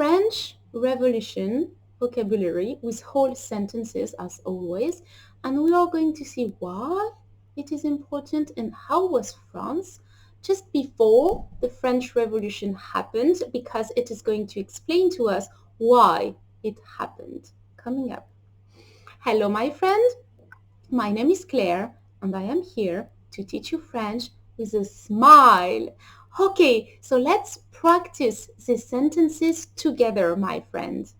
French Revolution vocabulary with whole sentences as always, and we are going to see why it is important and how was France just before the French Revolution happened, because it is going to explain to us why it happened. Coming up. Hello my friend, my name is Claire and I am here to teach you French with a smile. Okay, so let's practice these sentences together, my friend.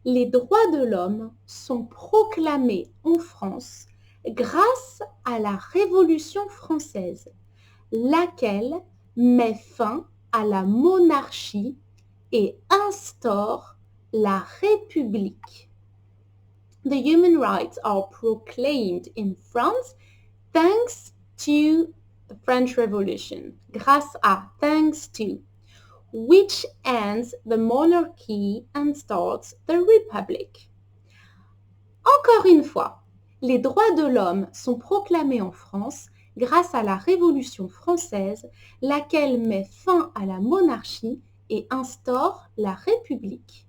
Les droits de l'homme sont proclamés en France grâce à la Révolution française, laquelle met fin à la monarchie et instaure la République. The human rights are proclaimed in France thanks to the French Revolution, grâce à, thanks to, which ends the monarchy and starts the republic. Encore une fois, les droits de l'homme sont proclamés en France grâce à la Révolution française, laquelle met fin à la monarchie et instaure la République.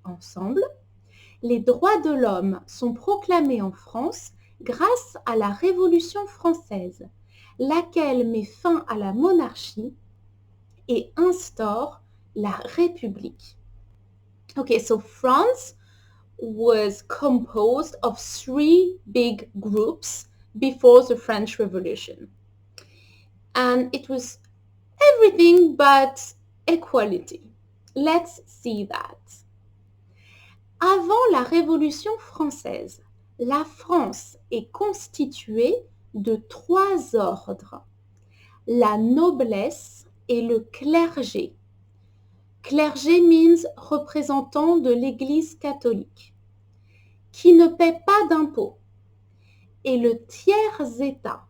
Ensemble, les droits de l'homme sont proclamés en France grâce à la Révolution française, laquelle met fin à la monarchie et instaure la République. Okay, so France was composed of three big groups before the French Revolution. And it was everything but equality. Let's see that. Avant la Révolution française, la France est constituée de trois ordres: la noblesse et le clergé. Clergé means représentant de l'Église catholique, qui ne paie pas d'impôts, et le tiers-état,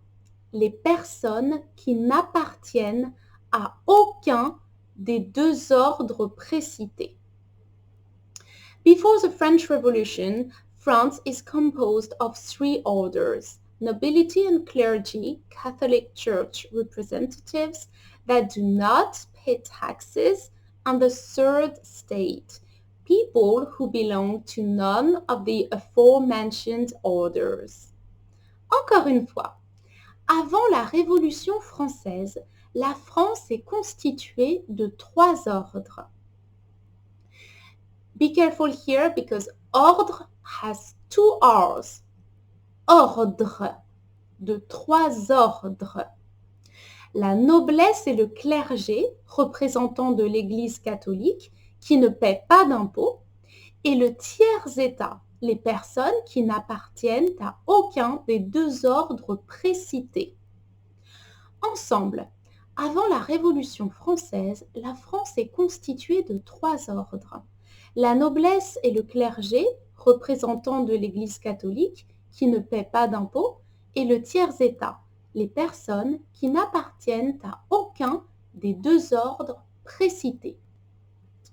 les personnes qui n'appartiennent à aucun des deux ordres précités. Before the French Revolution, France is composed of three orders: nobility and clergy, Catholic Church representatives that do not pay taxes, and the third state, people who belong to none of the aforementioned orders. Encore une fois, avant la Révolution française, la France est constituée de trois ordres. Be careful here because ordre has two R's. Ordre, de trois ordres. La noblesse et le clergé, représentants de l'Église catholique, qui ne paient pas d'impôts, et le tiers-état, les personnes qui n'appartiennent à aucun des deux ordres précités. Ensemble, avant la Révolution française, la France est constituée de trois ordres: la noblesse et le clergé, représentants de l'Église catholique, qui ne paient pas d'impôts, et le tiers-état, les personnes qui n'appartiennent à aucun des deux ordres précités.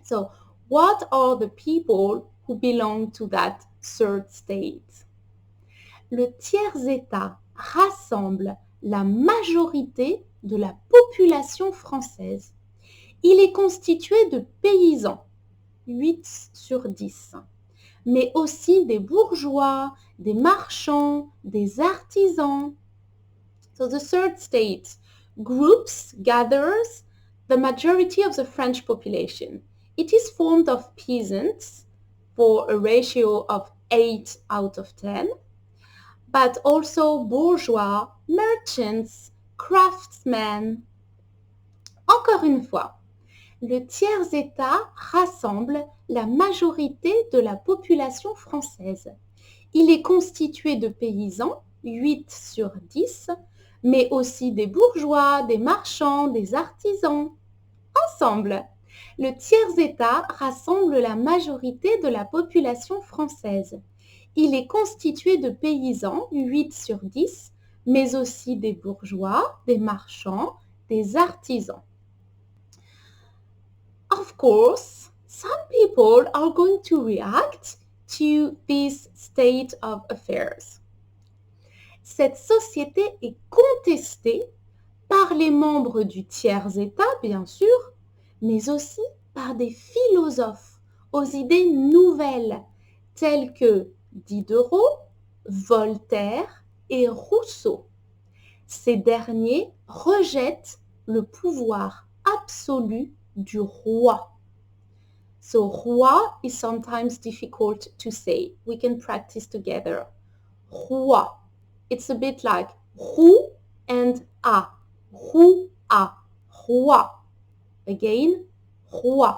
So, what are the people who belong to that third state? Le tiers-état rassemble la majorité de la population française. Il est constitué de paysans, 8 sur 10, mais aussi des bourgeois, des marchands, des artisans. So the third state gathers the majority of the French population. It is formed of peasants for a ratio of 8 out of 10, but also bourgeois, merchants, craftsmen. Encore une fois, le tiers-état rassemble la majorité de la population française. Il est constitué de paysans, 8 sur 10, mais aussi des bourgeois, des marchands, des artisans. Ensemble, le tiers-état rassemble la majorité de la population française. Il est constitué de paysans, 8 sur 10, mais aussi des bourgeois, des marchands, des artisans. Of course, some people are going to react to this state of affairs. Cette société est contestée par les membres du tiers-état, bien sûr, mais aussi par des philosophes aux idées nouvelles tels que Diderot, Voltaire et Rousseau. Ces derniers rejettent le pouvoir absolu du roi. So roi is sometimes difficult to say. We can practice together. Roi. It's a bit like roux and a. Roux a. Roi. Again, roi.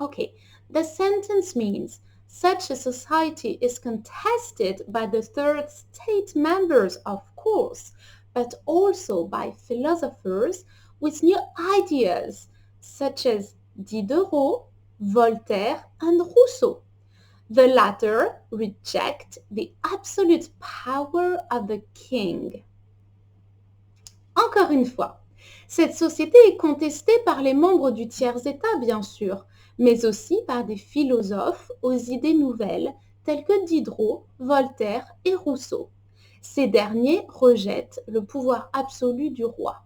Okay, the sentence means such a society is contested by the third state members, of course, but also by philosophers with new ideas such as Diderot, Voltaire, and Rousseau. The latter reject the absolute power of the king. Encore une fois, cette société est contestée par les membres du tiers-État, bien sûr, mais aussi par des philosophes aux idées nouvelles tels que Diderot, Voltaire et Rousseau. Ces derniers rejettent le pouvoir absolu du roi.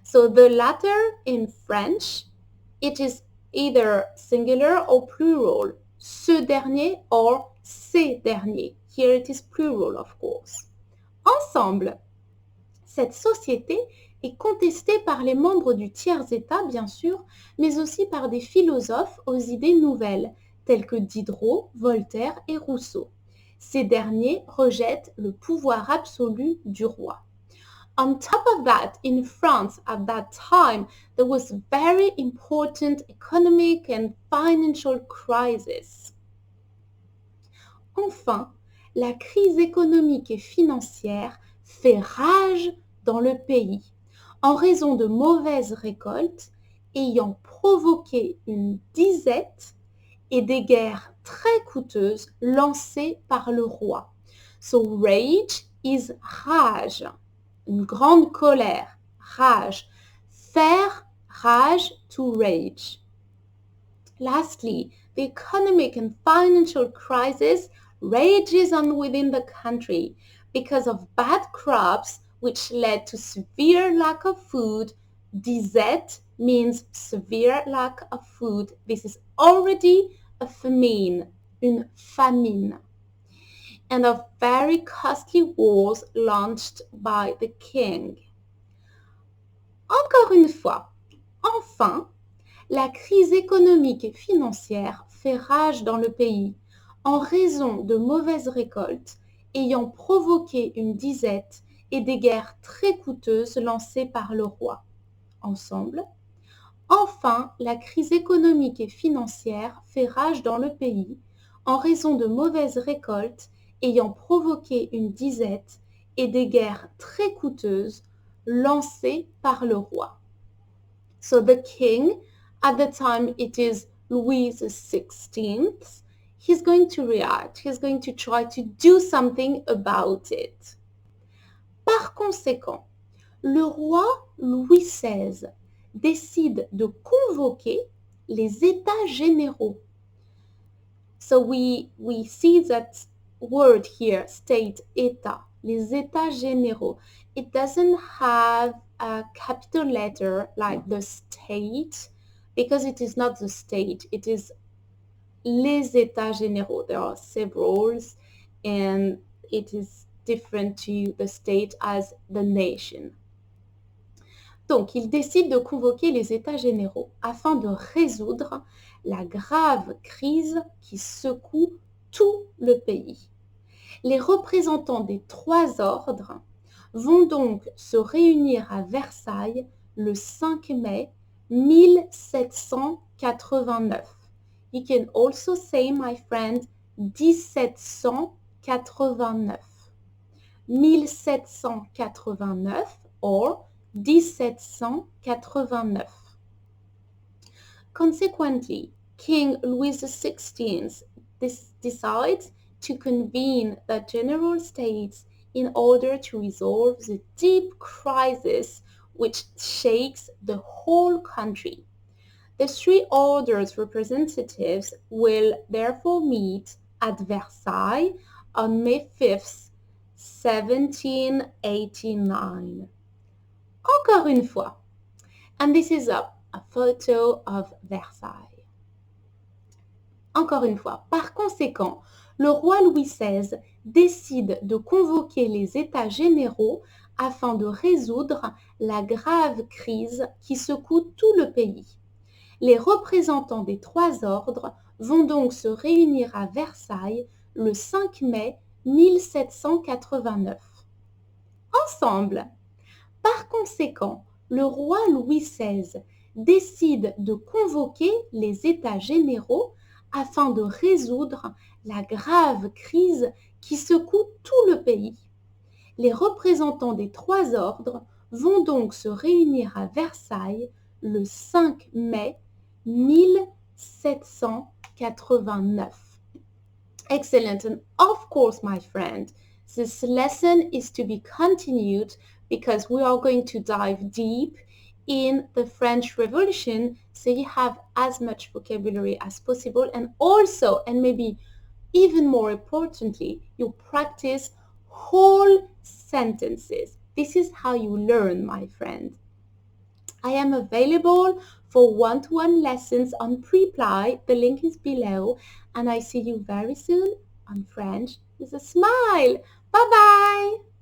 So the latter in French, it is either singular or plural. Ce dernier or ces derniers. Here it is plural, of course. Ensemble, cette société est contestée par les membres du tiers-État, bien sûr, mais aussi par des philosophes aux idées nouvelles, tels que Diderot, Voltaire et Rousseau. Ces derniers rejettent le pouvoir absolu du roi. On top of that, in France at that time, there was a very important economic and financial crisis. Enfin, la crise économique et financière fait rage dans le pays en raison de mauvaises récoltes ayant provoqué une disette et des guerres très coûteuses lancées par le roi. So rage is rage, une grande colère, rage. Faire rage to rage. Lastly, the economic and financial crisis rages on within the country because of bad crops which led to severe lack of food. Disette means severe lack of food. This is already a famine, une famine, and of very costly wars launched by the king. Encore une fois, enfin, la crise économique et financière fait rage dans le pays en raison de mauvaises récoltes ayant provoqué une disette et des guerres très coûteuses lancées par le roi. Ensemble, enfin, la crise économique et financière fait rage dans le pays en raison de mauvaises récoltes ayant provoqué une disette et des guerres très coûteuses lancées par le roi. So the king, at the time it is Louis XVI, he's going to react. He's going to try to do something about it. Par conséquent, le roi Louis XVI décide de convoquer les États généraux. So we see that word here, state, État, les États généraux. It doesn't have a capital letter like the state because it is not the state. It is les États généraux. There are several and it is different to the state as the nation. Donc, il décide de convoquer les États généraux afin de résoudre la grave crise qui secoue tout le pays. Les représentants des trois ordres vont donc se réunir à Versailles le 5 mai 1789. You can also say, my friend, 1789. 1789 or 1789. Consequently, King Louis XVI decides to convene the General States in order to resolve the deep crisis which shakes the whole country. The three orders' representatives will therefore meet at Versailles on May 5th, 1789. Encore une fois, and this is a a photo of Versailles. Encore une fois, par conséquent, le roi Louis XVI décide de convoquer les États généraux afin de résoudre la grave crise qui secoue tout le pays. Les représentants des trois ordres vont donc se réunir à Versailles le 5 mai 1789. Ensemble. Par conséquent, le roi Louis XVI décide de convoquer les États généraux afin de résoudre la grave crise qui secoue tout le pays. Les représentants des trois ordres vont donc se réunir à Versailles le 5 mai 1789. Excellent. And of course, my friend, this lesson is to be continued because we are going to dive deep in the French Revolution, so you have as much vocabulary as possible, and also, and maybe even more importantly, you practice whole sentences. This is how you learn, my friend. I am available for one-to-one lessons on Preply. The link is below, and I see you very soon on French with a smile. Bye-bye!